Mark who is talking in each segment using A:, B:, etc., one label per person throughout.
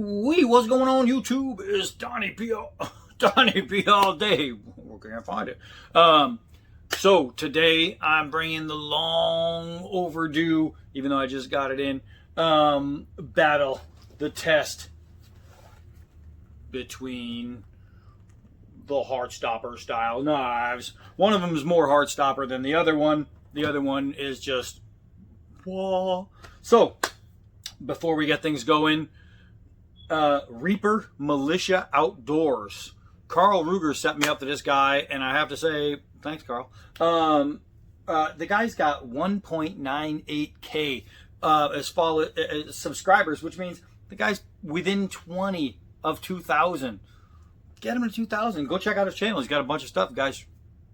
A: Wee, what's going on YouTube? It's Donnie P. Donnie P all day. Where can I find it? So today I'm bringing the long overdue, even though I just got it in, battle, the test between the Heartstopper style knives. One of them is more Heartstopper than the other one. The other one is just, whoa. So before we get things going, Reaper Militia Outdoors. Carl Ruger set me up to this guy, and I have to say, thanks, Carl. The guy's got 1.98K as follow subscribers, which means the guy's within 20 of 2,000. Get him to 2,000. Go check out his channel. He's got a bunch of stuff, guys.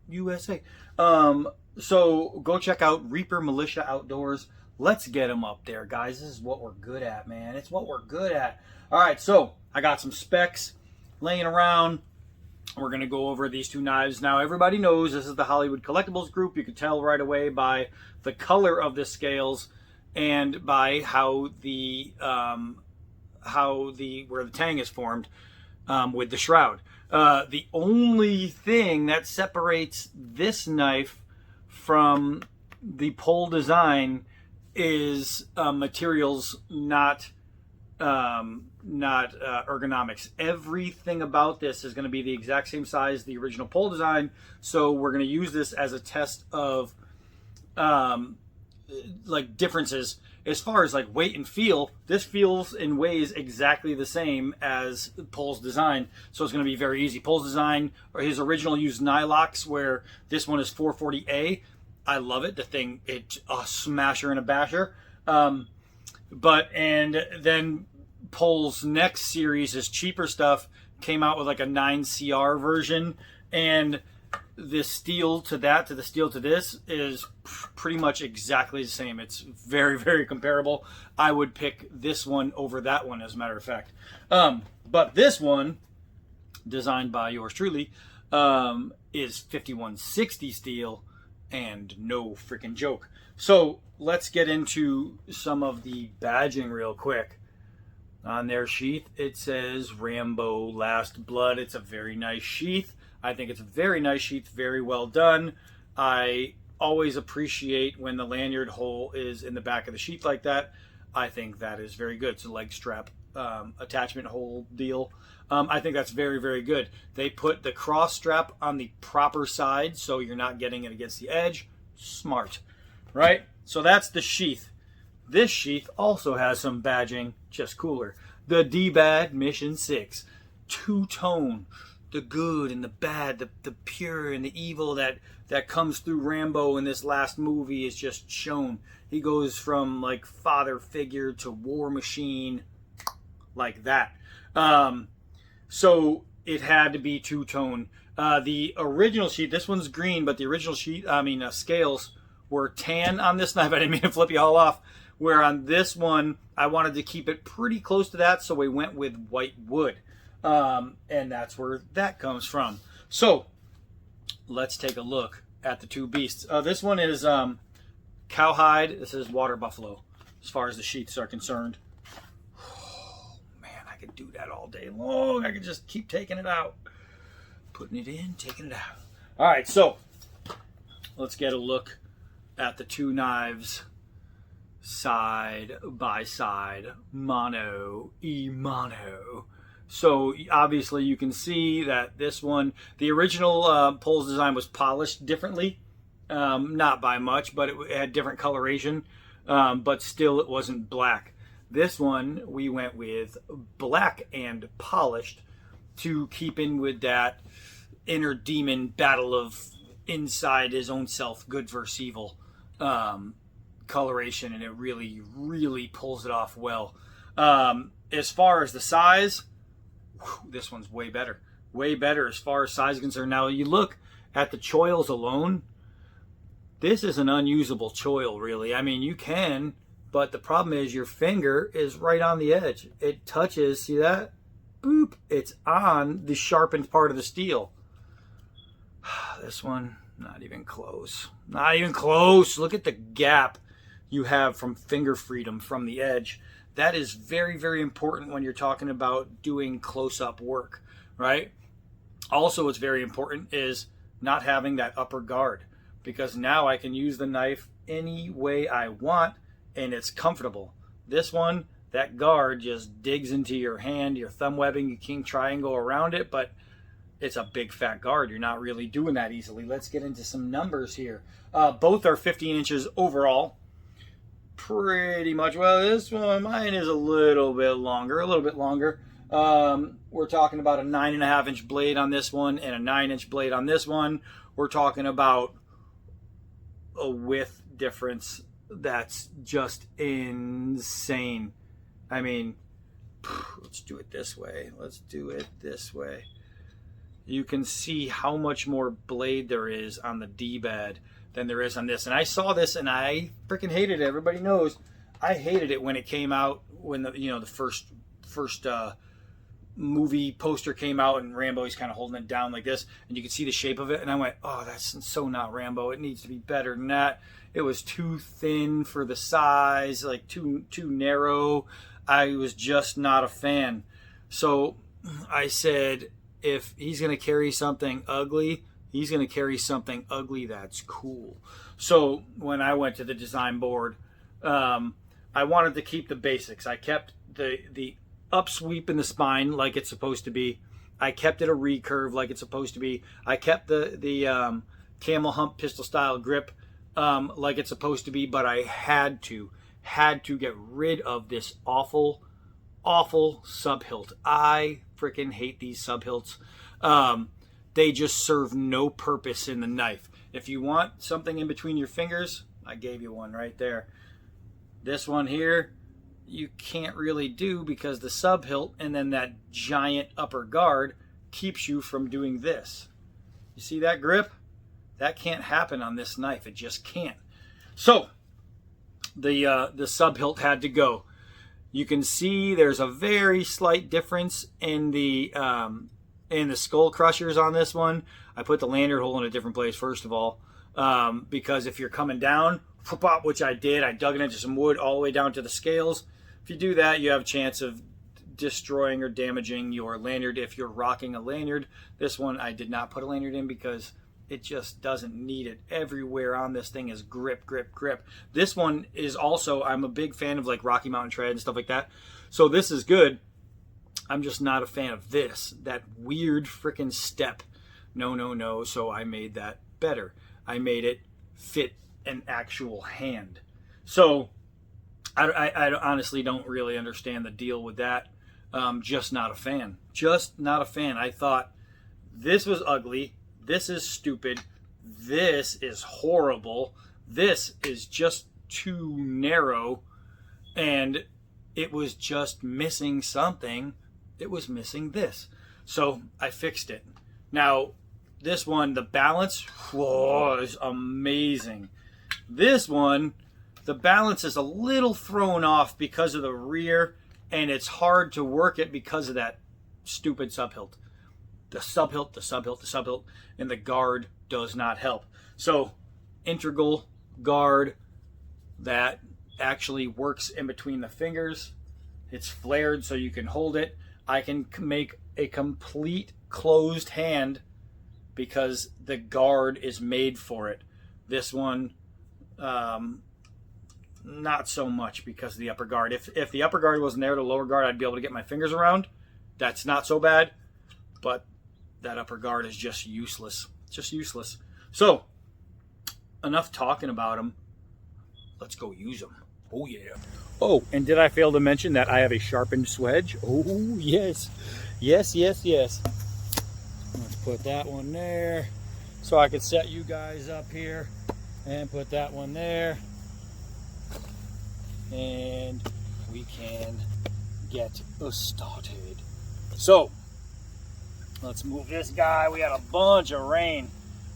A: USA. So go check out Reaper Militia Outdoors. Let's get him up there, guys. This is what we're good at, man. It's what we're good at. All right, so I got some specs laying around. We're going to go over these two knives. Now, everybody knows this is the Hollywood Collectibles Group. You can tell right away by the color of the scales and by how the where the tang is formed with the shroud. The only thing that separates this knife from the pole design is materials, not ergonomics. Everything about this is going to be the exact same size as the original pole design, so we're going to use this as a test of like differences as far as like weight and feel. This feels and weighs exactly the same as Pole's design, so it's going to be very easy. Pole's design, or his original, used Nylox, where this one is 440A. I love it. The thing, it's a smasher and a basher. And then Pole's next series is cheaper stuff, came out with like a 9CR version, and the steel to that, to the steel to this, is pretty much exactly the same. It's very, very comparable. I would pick this one over that one, as a matter of fact. But this one, designed by yours truly, is 5160 steel, and no freaking joke. So let's get into some of the badging real quick. On their sheath, it says Rambo Last Blood. It's a very nice sheath. I think it's a very nice sheath, very well done. I always appreciate when the lanyard hole is in the back of the sheath like that. I think that is very good. It's a leg strap attachment hole deal. I think that's very, very good. They put the cross strap on the proper side, so you're not getting it against the edge. Smart, right? So that's the sheath. This sheath also has some badging, just cooler. The dbad Mission 6. Two-tone. The good and the bad, the pure and the evil that comes through Rambo in this last movie is just shown. He goes from like father figure to war machine, like that. So it had to be two-tone. The original sheet, this one's green, but the original sheet, scales were tan on this knife. I didn't mean to flip you all off. Where on this one, I wanted to keep it pretty close to that, so we went with white wood. And that's where that comes from. So let's take a look at the two beasts. This one is cowhide. This is water buffalo, as far as the sheaths are concerned. Oh, man, I could do that all day long. I could just keep taking it out. Putting it in, taking it out. All right, so let's get a look at the two knives side by side, mano y mano. So obviously you can see that this one, the original Pole's design was polished differently, not by much, but it had different coloration, but still it wasn't black. This one we went with black and polished to keep in with that inner demon battle of inside his own self, good versus evil coloration, and it really, really pulls it off well. As far as the size, this one's way better. Way better as far as size is concerned. Now, you look at the choils alone, this is an unusable choil, really. I mean, you can, but the problem is your finger is right on the edge. It touches, see that? Boop. It's on the sharpened part of the steel. This one, not even close. Not even close. Look at the gap you have from finger freedom from the edge. That is very, very important when you're talking about doing close-up work, right? Also, what's very important is not having that upper guard, because now I can use the knife any way I want and it's comfortable. This one, that guard just digs into your hand, your thumb webbing, you can try and go around it, but it's a big fat guard. You're not really doing that easily. Let's get into some numbers here. Both are 15 inches overall. Pretty much. Well, this one, mine is a little bit longer. We're talking about a 9.5 inch blade on this one and a 9 inch blade on this one. We're talking about a width difference that's just insane. I mean, let's do it this way. You can see how much more blade there is on the dbad than there is on this. And I saw this and I freaking hated it. Everybody knows I hated it when it came out, when the first movie poster came out and Rambo, he's kind of holding it down like this and you can see the shape of it, and I went, oh, that's so not Rambo. It needs to be better than that. It was too thin for the size, like too narrow. I was just not a fan. So I said, if he's going to carry something ugly, he's going to carry something ugly that's cool. So when I went to the design board, I wanted to keep the basics. I kept the upsweep in the spine like it's supposed to be. I kept it a recurve like it's supposed to be. I kept the camel hump pistol style grip like it's supposed to be, but I had to get rid of this awful sub hilt. I freaking hate these sub hilts. They just serve no purpose in the knife. If you want something in between your fingers, I gave you one right there. This one here, you can't really do because the sub hilt and then that giant upper guard keeps you from doing this. You see that grip? That can't happen on this knife. It just can't. So the sub hilt had to go. You can see there's a very slight difference in the skull crushers on this one. I put the lanyard hole in a different place first of all, because if you're coming down, which I did, I dug it into some wood all the way down to the scales. If you do that, you have a chance of destroying or damaging your lanyard if you're rocking a lanyard. This one I did not put a lanyard in because it just doesn't need it. Everywhere on this thing is grip. This one is also, I'm a big fan of like Rocky Mountain Tread and stuff like that. So this is good. I'm just not a fan of this, that weird freaking step. No. So I made that better. I made it fit an actual hand. So I honestly don't really understand the deal with that. Just not a fan. I thought this was ugly. This is stupid. This is horrible. This is just too narrow. And it was just missing something. It was missing this. So I fixed it. Now, this one, the balance was amazing. This one, the balance is a little thrown off because of the rear, and it's hard to work it because of that stupid sub hilt. The sub hilt, and the guard does not help. So, integral guard that actually works in between the fingers. It's flared so you can hold it. I can make a complete closed hand because the guard is made for it. This one, not so much because of the upper guard. If the upper guard wasn't there, the lower guard I'd be able to get my fingers around. That's not so bad, but that upper guard is just useless. Just useless. So, enough talking about them. Let's go use them. Oh, yeah. Oh, and did I fail to mention that I have a sharpened swedge? Oh, yes. Yes. Let's put that one there so I could set you guys up here and put that one there. And we can get started. So, let's move this guy. We had a bunch of rain.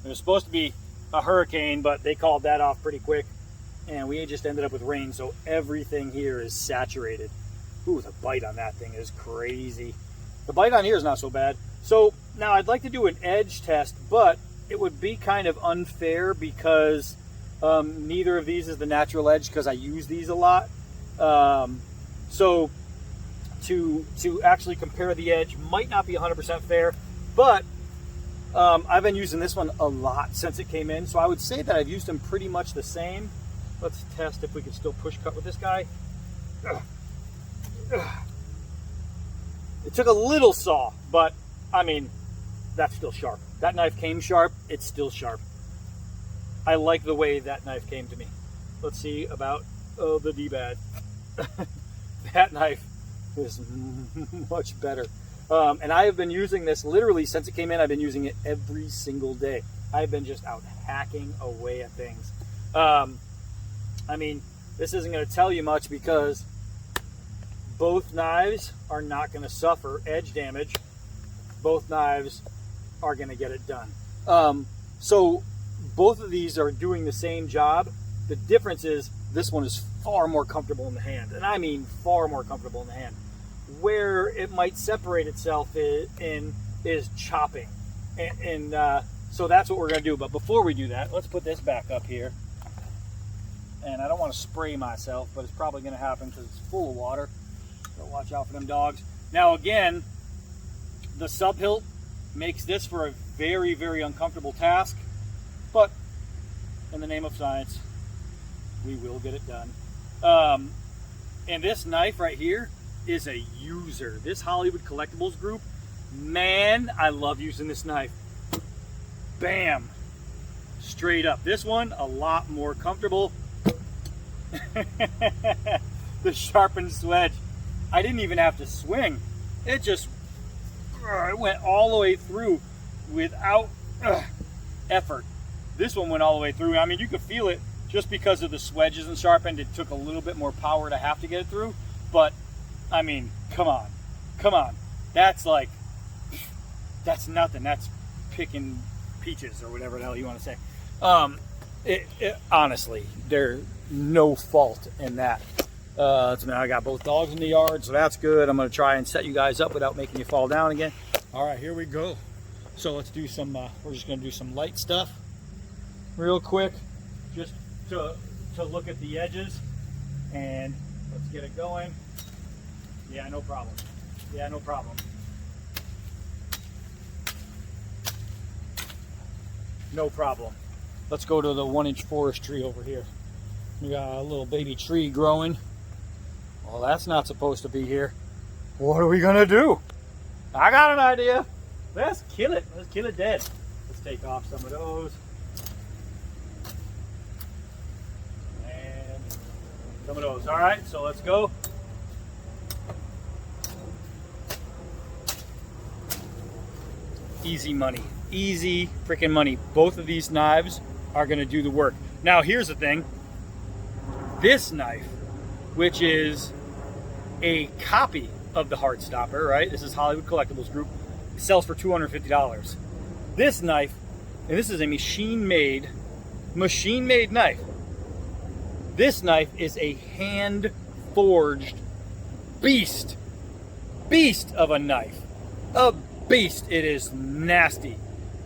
A: It was supposed to be a hurricane, but they called that off pretty quick. And we just ended up with rain, so everything here is saturated. Ooh, the bite on that thing is crazy. The bite on here is not so bad. So now I'd like to do an edge test, but it would be kind of unfair because neither of these is the natural edge because I use these a lot. So to actually compare the edge might not be 100% fair, but I've been using this one a lot since it came in, so I would say that I've used them pretty much the same. Let's test if we can still push cut with this guy. It took a little saw, but I mean, that's still sharp. That knife came sharp, it's still sharp. I like the way that knife came to me. Let's see about the dbad. That knife is much better. And I have been using this literally since it came in. I've been using it every single day. I've been just out hacking away at things. I mean, this isn't going to tell you much because both knives are not going to suffer edge damage. Both knives are going to get it done. So both of these are doing the same job. The difference is this one is far more comfortable in the hand. And I mean far more comfortable in the hand. Where it might separate itself is chopping. And so that's what we're going to do. But before we do that, let's put this back up here. And I don't want to spray myself, but it's probably going to happen because it's full of water. So watch out for them dogs. Now again, the sub hilt makes this for a very, very uncomfortable task. But in the name of science, we will get it done. And this knife right here is a user. This Hollywood Collectibles group, man, I love using this knife. Bam, straight up. This one a lot more comfortable. The sharpened swedge, I didn't even have to swing. It just it went all the way through without effort. This one went all the way through. I mean, you could feel it just because of the swedge isn't sharpened. It took a little bit more power to have to get it through, but I mean, come on. That's like, that's nothing. That's picking peaches or whatever the hell you want to say. Honestly, there's no fault in that. So now I got both dogs in the yard, so that's good. I'm going to try and set you guys up without making you fall down again. All right, here we go. So let's do some, we're just going to do some light stuff real quick, just to look at the edges, and let's get it going. Yeah, no problem. Yeah, no problem. No problem. Let's go to the 1-inch forest tree over here. We got a little baby tree growing. Well, that's not supposed to be here. What are we gonna do? I got an idea. Let's kill it. Let's kill it dead. Let's take off some of those. And some of those. All right, so let's go. Easy money. Easy freaking money. Both of these knives are going to do the work. Now, here's the thing. This knife, which is a copy of the Heartstopper, right? This is Hollywood Collectibles Group. It sells for $250. This knife, and this is a machine-made knife. This knife is a hand-forged beast of a knife. A beast. It is nasty.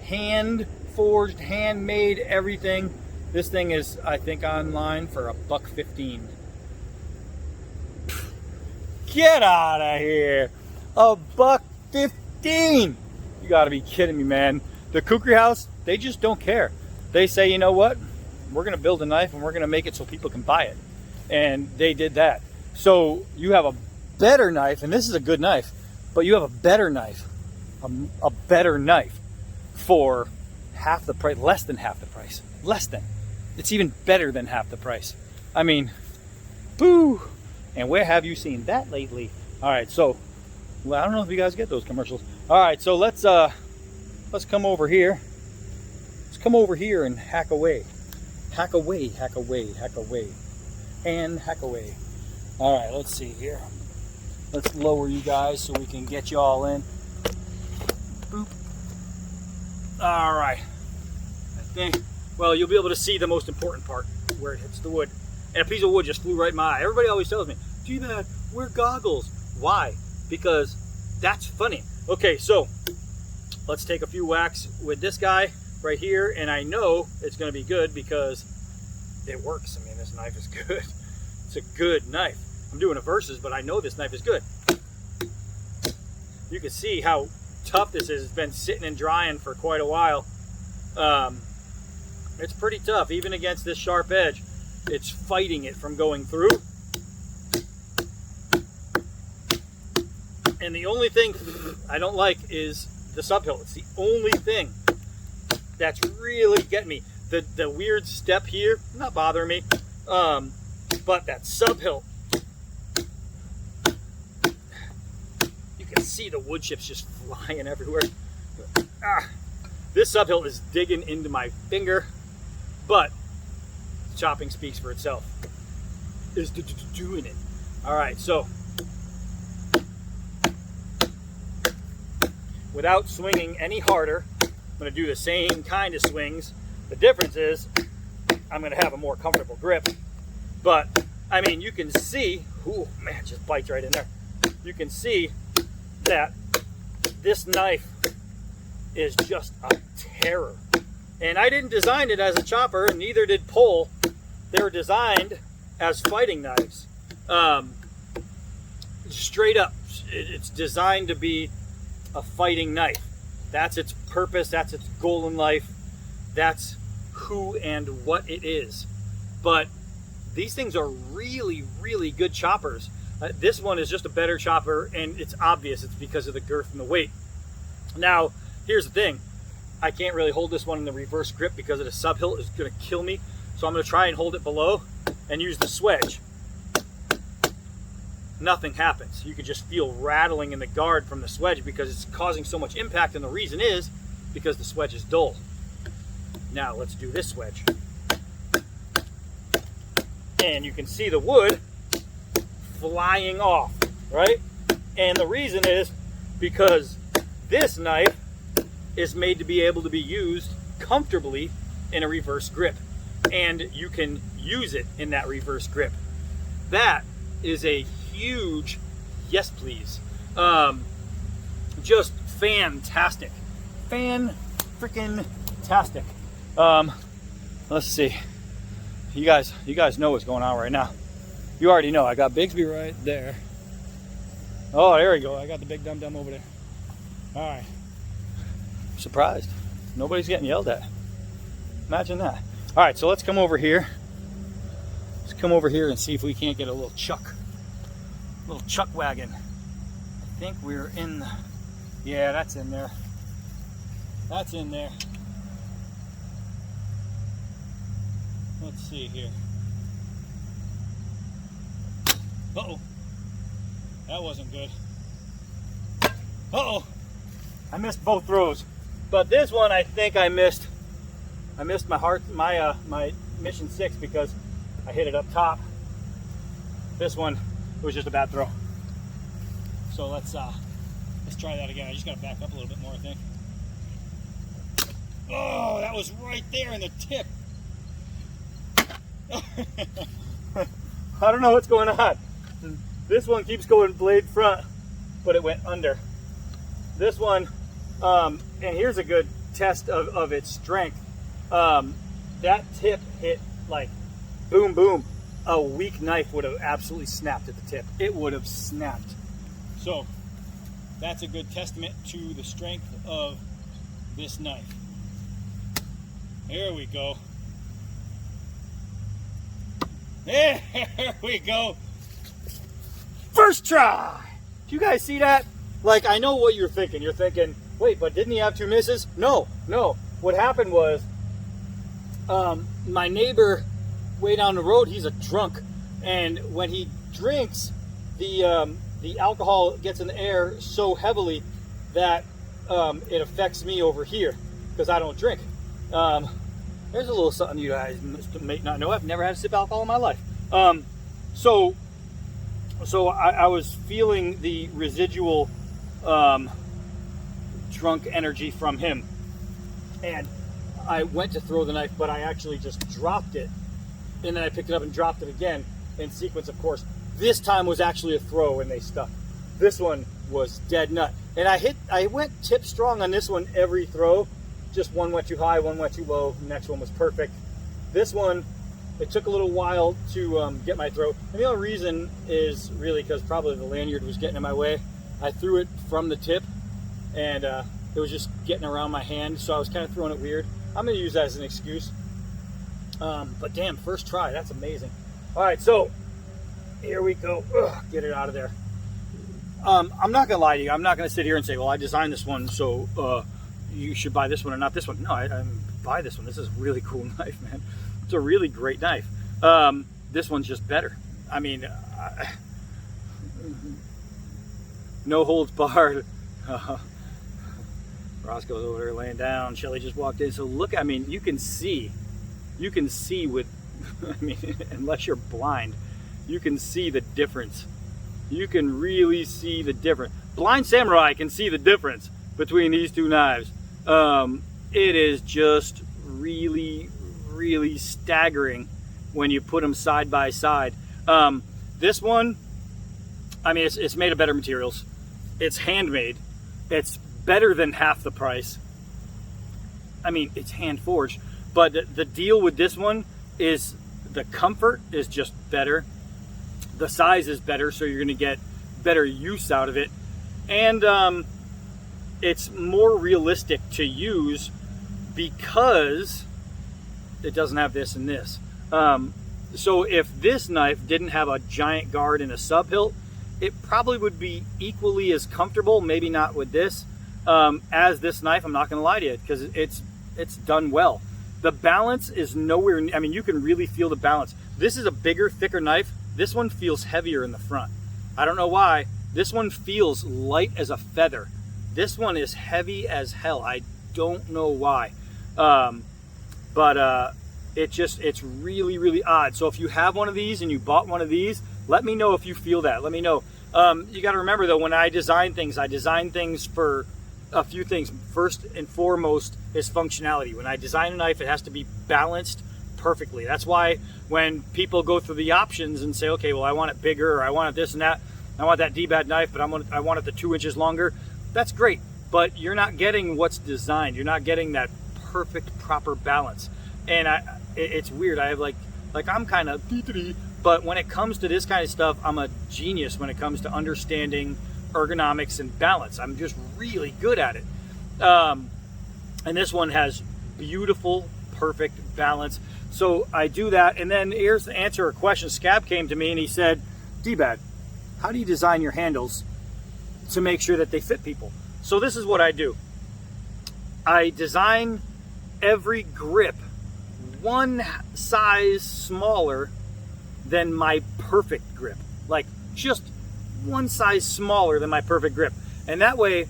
A: Hand forged, handmade, everything. This thing is, I think, online for $1.15. Get out of here. $1.15. You gotta be kidding me, man. The Kukri House, they just don't care. They say, you know what, we're gonna build a knife and we're gonna make it so people can buy it. And they did that. So you have a better knife, and this is a good knife, but you have a better knife. A better knife for half the price, less than half the price. Less than. It's even better than half the price. I mean, boo. And where have you seen that lately? All right, so, well, I don't know if you guys get those commercials. All right, so let's come over here. Let's come over here and hack away. Hack away, hack away, hack away. And hack away. All right, let's see here. Let's lower you guys so we can get you all in. Boop. All right. I think, well, you'll be able to see the most important part, where it hits the wood. And a piece of wood just flew right in my eye. Everybody always tells me, dbad, wear goggles. Why? Because that's funny. Okay, so let's take a few whacks with this guy right here, and I know it's going to be good because it works. I mean, this knife is good. It's a good knife. I'm doing a versus, but I know this knife is good. You can see how tough this is. It's been sitting and drying for quite a while. It's pretty tough, even against this sharp edge. It's fighting it from going through. And the only thing I don't like is the subhill. It's the only thing that's really getting me. The weird step here, not bothering me, but that subhill. You can see the wood chips just flying everywhere. This subhill is digging into my finger, but chopping speaks for itself. Is doing it. All right, so without swinging any harder, I'm going to do the same kind of swings. The difference is I'm going to have a more comfortable grip. But, I mean, you can see, ooh, man, it just bites right in there. You can see that this knife is just a terror. And I didn't design it as a chopper, and neither did Pole. They were designed as fighting knives. Straight up, it's designed to be a fighting knife. That's its purpose, that's its goal in life, that's who and what it is. But these things are really, really good choppers. This one is just a better chopper, and it's obvious it's because of the girth and the weight. Now, here's the thing. I can't really hold this one in the reverse grip because of the subhill. It's going to kill me. So I'm going to try and hold it below and use the swedge. Nothing happens. You can just feel rattling in the guard from the swedge because it's causing so much impact, and the reason is because the swedge is dull. Now let's do this swedge. And you can see the wood flying off, right? And the reason is because this knife is made to be able to be used comfortably in a reverse grip, and you can use it in that reverse grip. That is a huge yes please. Just fantastic. Fan-freaking-tastic. Let's see. You guys know what's going on right now. You already know. I got Bigsby right there. Oh, there we go. I got the big dum-dum over there. All right. Surprised. Nobody's getting yelled at. Imagine that. All right, so let's come over here. Let's come over here and see if we can't get a little chuck wagon. I think we're in the, yeah, that's in there. That's in there. Let's see here. Uh-oh. That wasn't good. Uh-oh. I missed both throws. But this one, I think I missed my Mission 6 because I hit it up top. This one, it was just a bad throw. So let's try that again. I just gotta back up a little bit more, I think. Oh, that was right there in the tip. I don't know what's going on. This one keeps going blade front, but it went under. This one, and here's a good test of its strength. That tip hit like boom, boom. A weak knife would have absolutely snapped at the tip. It would have snapped. So that's a good testament to the strength of this knife. There we go. There we go. First try. Do you guys see that? Like, I know what you're thinking. You're thinking, wait, but didn't he have 2 misses? No. What happened was, my neighbor way down the road, he's a drunk, and when he drinks, the alcohol gets in the air so heavily that it affects me over here because I don't drink. There's a little something you guys may not know. I've never had a sip of alcohol in my life. So I was feeling the residual drunk energy from him, and I went to throw the knife, but I actually just dropped it, and then I picked it up and dropped it again in sequence, of course. This time was actually a throw, and they stuck. This one was dead nut, and I went tip strong on this one every throw. Just one went too high, one went too low. The next one was perfect. This one, It took a little while to get my throw. And the only reason is really because probably the lanyard was getting in my way. I threw it from the tip, and it was just getting around my hand, so I was kind of throwing it weird. I'm going to use that as an excuse. But damn, first try, that's amazing. All right, so here we go. Ugh, get it out of there. I'm not gonna lie to you. I'm not gonna sit here and say, well, I designed this one, so you should buy this one or not this one. No, I buy this one. This is a really cool knife, man. It's a really great knife. This one's just better. I mean, no holds barred. Roscoe's over there laying down. Shelly just walked in. So look, I mean, you can see with, I mean, unless you're blind, you can see the difference. You can really see the difference. Blind Samurai can see the difference between these two knives. It is just really, really staggering when you put them side by side. This one, I mean, it's made of better materials. It's handmade. It's better than half the price. I mean, it's hand forged. But the deal with this one is the comfort is just better. The size is better, so you're going to get better use out of it. And it's more realistic to use because it doesn't have this and this. So if this knife didn't have a giant guard and a sub hilt, it probably would be equally as comfortable, maybe not with this, as this knife. I'm not going to lie to you, because it's done well. The balance is nowhere, I mean, you can really feel the balance. This is a bigger, thicker knife. This one feels heavier in the front. I don't know why. This one feels light as a feather. This one is heavy as hell. I don't know why. It's really, really odd. So if you have one of these and you bought one of these, let me know if you feel that. Let me know. You got to remember, though, when I design things for a few things. First and foremost is functionality. When I design a knife, it has to be balanced perfectly. That's why when people go through the options and say, okay, well, I want it bigger, or I want it this and that, I want that dbad knife, but I want it the 2 inches longer. That's great, but you're not getting what's designed. You're not getting that perfect, proper balance. And it's weird. I have like I'm kind of, but when it comes to this kind of stuff, I'm a genius when it comes to understanding ergonomics and balance. I'm just really good at it. And this one has beautiful, perfect balance. So I do that. And then here's the answer to a question. Scab came to me and he said, dbad, how do you design your handles to make sure that they fit people? So this is what I do. I design every grip one size smaller than my perfect grip. Like just one size smaller than my perfect grip. And that way,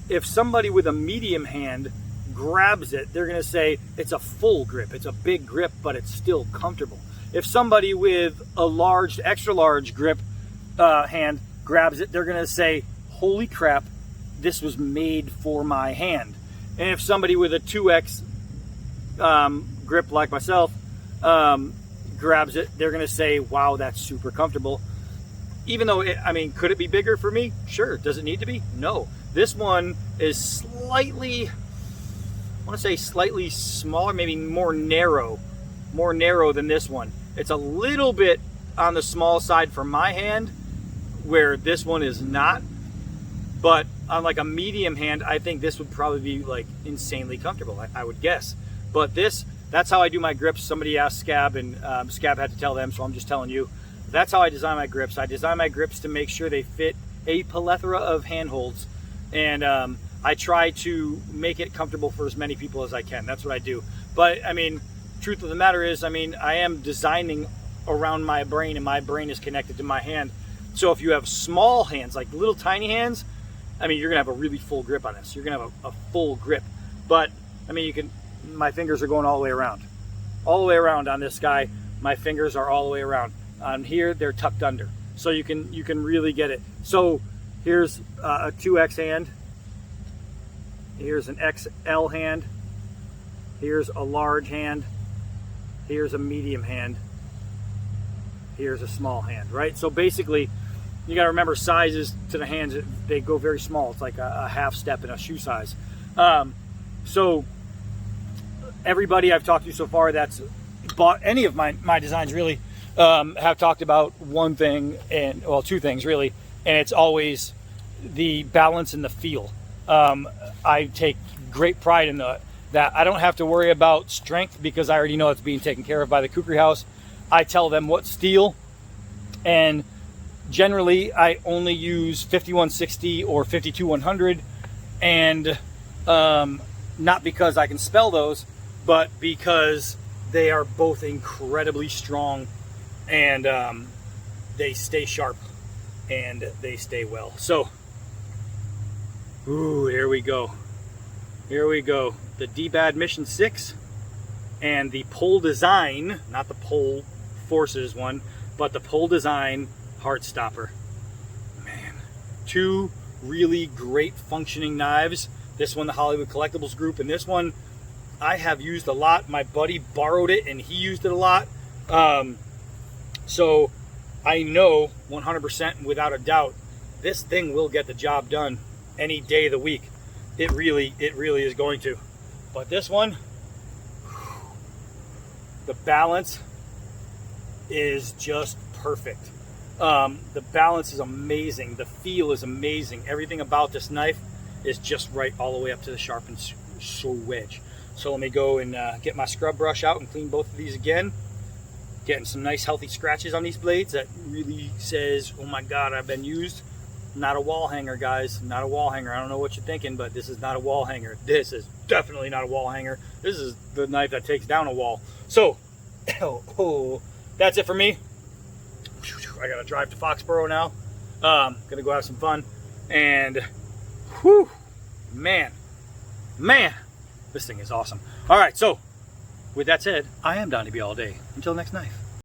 A: if somebody with a medium hand grabs it, they're going to say it's a full grip. It's a big grip, but it's still comfortable. If somebody with a large, extra large grip hand grabs it, they're going to say, holy crap, this was made for my hand. And if somebody with a 2X grip like myself grabs it, they're going to say, wow, that's super comfortable. Even though, could it be bigger for me? Sure. Does it need to be? No. This one is slightly, I want to say slightly smaller, maybe more narrow than this one. It's a little bit on the small side for my hand, where this one is not. But on like a medium hand, I think this would probably be like insanely comfortable, I would guess. But that's how I do my grips. Somebody asked Scab, and Scab had to tell them, so I'm just telling you. That's how I design my grips. I design my grips to make sure they fit a plethora of handholds, and I try to make it comfortable for as many people as I can. That's what I do. But truth of the matter is, I am designing around my brain, and my brain is connected to my hand. So if you have small hands, like little tiny hands, you're gonna have a really full grip on this. You're gonna have a full grip. But my fingers are going all the way around on this guy. My fingers are all the way around. On here, they're tucked under, so you can really get it. So here's a 2X hand. Here's an XL hand. Here's a large hand. Here's a medium hand. Here's a small hand, right? So basically, you got to remember sizes to the hands. They go very small. It's like a half step in a shoe size. So everybody I've talked to so far that's bought any of my designs really have talked about one thing, and well, two things really, and it's always the balance and the feel. I take great pride in that I don't have to worry about strength because I already know it's being taken care of by the Kukri House. I tell them what steel, and generally I only use 5160 or 52100, and not because I can spell those, but because they are both incredibly strong, and they stay sharp and they stay well. So, ooh, here we go. Here we go. The dbad Mission 6 and the Pole Design, not the Pole Forces one, but the Pole Design Heartstopper. Man, two really great functioning knives. This one, the Hollywood Collectibles Group, and this one I have used a lot. My buddy borrowed it and he used it a lot. So I know 100% without a doubt this thing will get the job done any day of the week. It really is going to. But this one, the balance is just perfect. The balance is amazing. The feel is amazing. Everything about this knife is just right all the way up to the sharpened wedge. So let me go and get my scrub brush out and clean both of these again. Getting some nice healthy scratches on these blades that really says, oh my God, I've been used. Not a wall hanger, guys. Not a wall hanger. I don't know what you're thinking, but this is not a wall hanger. This is definitely not a wall hanger. This is the knife that takes down a wall. So, that's it for me. I gotta drive to Foxborough now. Gonna go have some fun. And, whew, man, this thing is awesome. All right, so with that said, I am Donnie B all day. Until next knife.